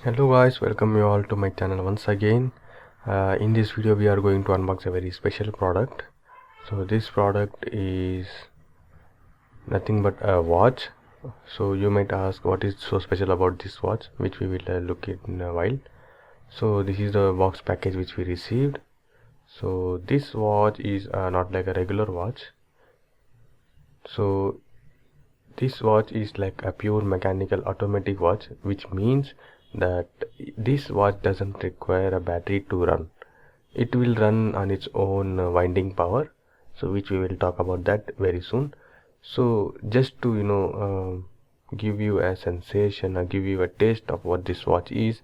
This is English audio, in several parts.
Hello guys, welcome you all to my channel once again. In this video we are going to unbox a very special product. So this product is nothing but a watch. So you might ask what is so special about this watch, which we will look at in a while. So this is the box package which we received. So this watch is not like a regular watch. So this watch is like a pure mechanical automatic watch, which means that this watch doesn't require a battery to run. It will run on its own winding power, so which we will talk about that very soon. So just to give you a sensation or give you a taste of what this watch is.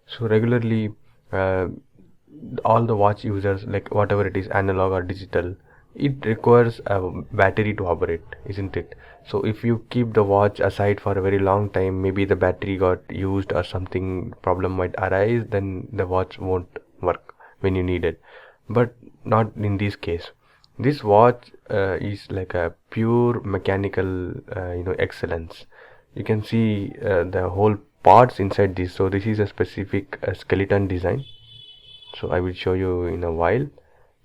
So regularly all the watch users, like whatever it is, analog or digital, it requires a battery to operate, isn't it? So if you keep the watch aside for a very long time, maybe the battery got used or something problem might arise, then the watch won't work when you need it. But not in this case. This watch is like a pure mechanical excellence. You can see the whole parts inside this. So this is a specific skeleton design, so I will show you in a while.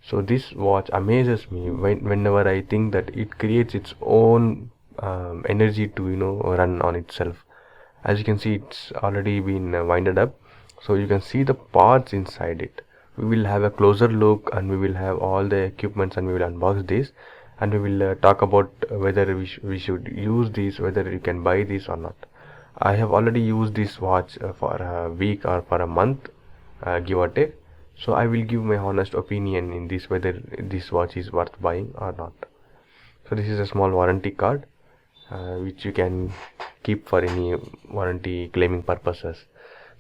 So this watch amazes me whenever I think that it creates its own energy to run on itself. As you can see, it's already been winded up, so you can see the parts inside it. We will have a closer look and we will have all the equipments and we will unbox this, and we will talk about whether we should use this, whether you can buy this or not. I have already used this watch for a week or for a month, give or take. So I will give my honest opinion in this, whether this watch is worth buying or not. So this is a small warranty card which you can keep for any warranty claiming purposes.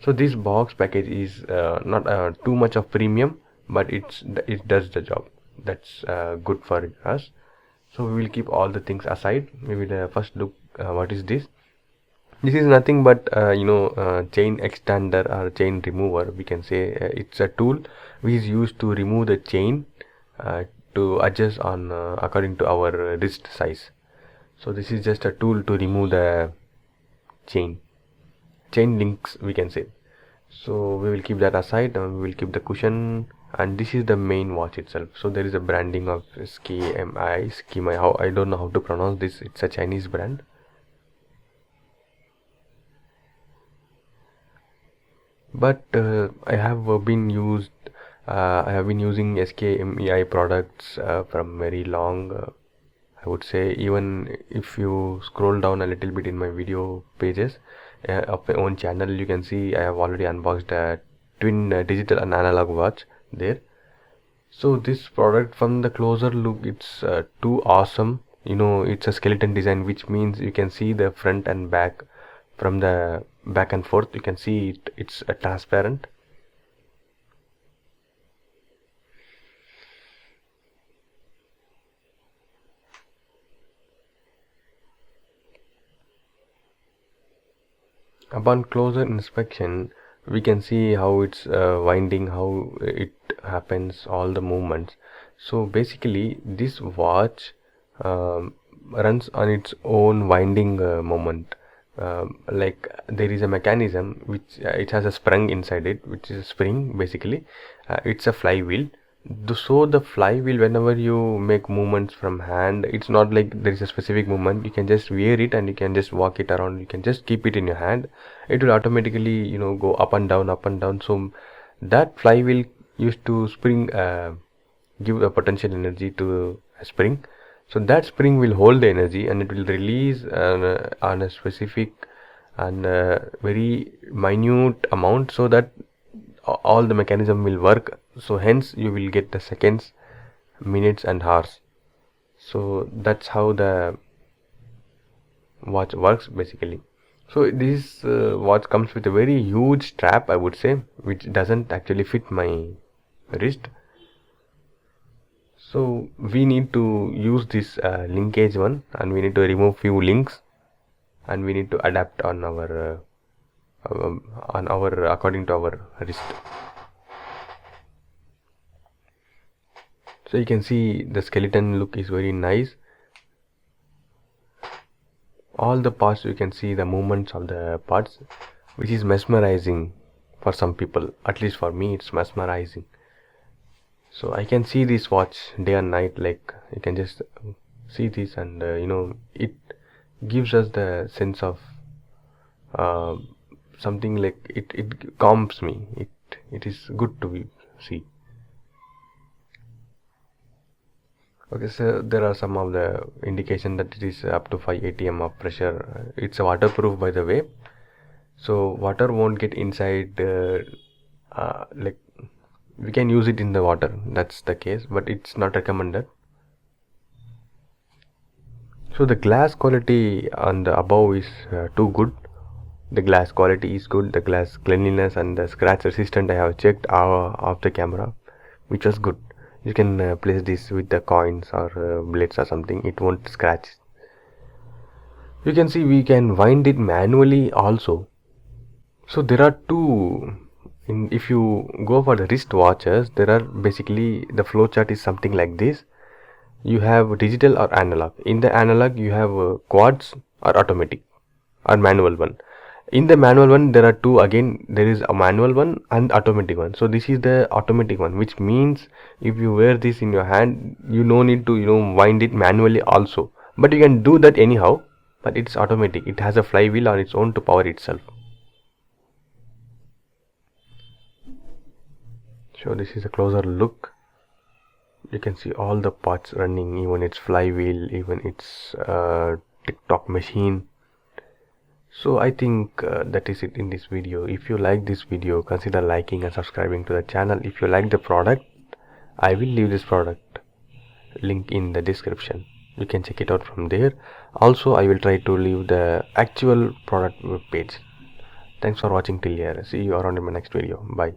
So this box package is not too much of premium, but it does the job. That's good for us. So we will keep all the things aside. We will first look what is this. This is nothing but chain extender or chain remover, we can say. It's a tool which is used to remove the chain to adjust on according to our wrist size. So this is just a tool to remove the chain links, we can say. So we will keep that aside and we will keep the cushion, and this is the main watch itself. So there is a branding of Skmei. How, I don't know how to pronounce this. It's a Chinese brand. But I have been using Skmei products from very long. I would say, even if you scroll down a little bit in my video pages of my own channel, you can see I have already unboxed a twin digital and analog watch there. So this product, from the closer look, it's too awesome. It's a skeleton design, which means you can see the front and back. From the back and forth, you can see it's transparent. Upon closer inspection, we can see how it's winding, how it happens, all the movements. So basically this watch runs on its own winding moment. Like there is a mechanism which it has a spring inside it, which is a spring basically. It's a flywheel. So the flywheel, whenever you make movements from hand, it's not like there is a specific movement. You can just wear it and you can just walk it around. You can just keep it in your hand. It will automatically go up and down, up and down. So that flywheel used to spring, give a potential energy to a spring. So that spring will hold the energy and it will release on a specific and very minute amount, so that all the mechanism will work. So hence you will get the seconds, minutes and hours. So that's how the watch works basically. So this watch comes with a very huge strap, I would say, which doesn't actually fit my wrist. So we need to use this linkage one, and we need to remove few links, and we need to adapt on our according to our wrist. So you can see the skeleton look is very nice. All the parts, you can see the movements of the parts. which is mesmerizing for some people. At least for me, it's mesmerizing. So I can see this watch day and night. Like, you can just see this, and it gives us the sense of uh, something like it calms me. It is good to see. Okay, so there are some of the indication that it is up to 5 atm of pressure. It's waterproof, by the way, so water won't get inside. Like, we can use it in the water, that's the case, but it's not recommended. So the glass quality on the above is too good. The glass quality is good. The glass cleanliness and the scratch resistant I have checked off the camera, which was good. You can place this with the coins or blades or something, it won't scratch. You can see we can wind it manually also. So there are two. If you go for the wrist watches, there are basically, the flow chart is something like this. You have digital or analog. In the analog you have quartz or automatic or manual one. In the manual one there are two again. There is a manual one and automatic one. So this is the automatic one, which means if you wear this in your hand, you no need to wind it manually also, but you can do that anyhow. But it's automatic. It has a flywheel on its own to power itself. So this is a closer look. You can see all the parts running, even its flywheel, even its TikTok machine. So I think that is it in this video. If you like this video, consider liking and subscribing to the channel. If you like the product, I will leave this product link in the description. You can check it out from there. Also, I will try to leave the actual product web page. Thanks for watching till here. See you around in my next video. Bye.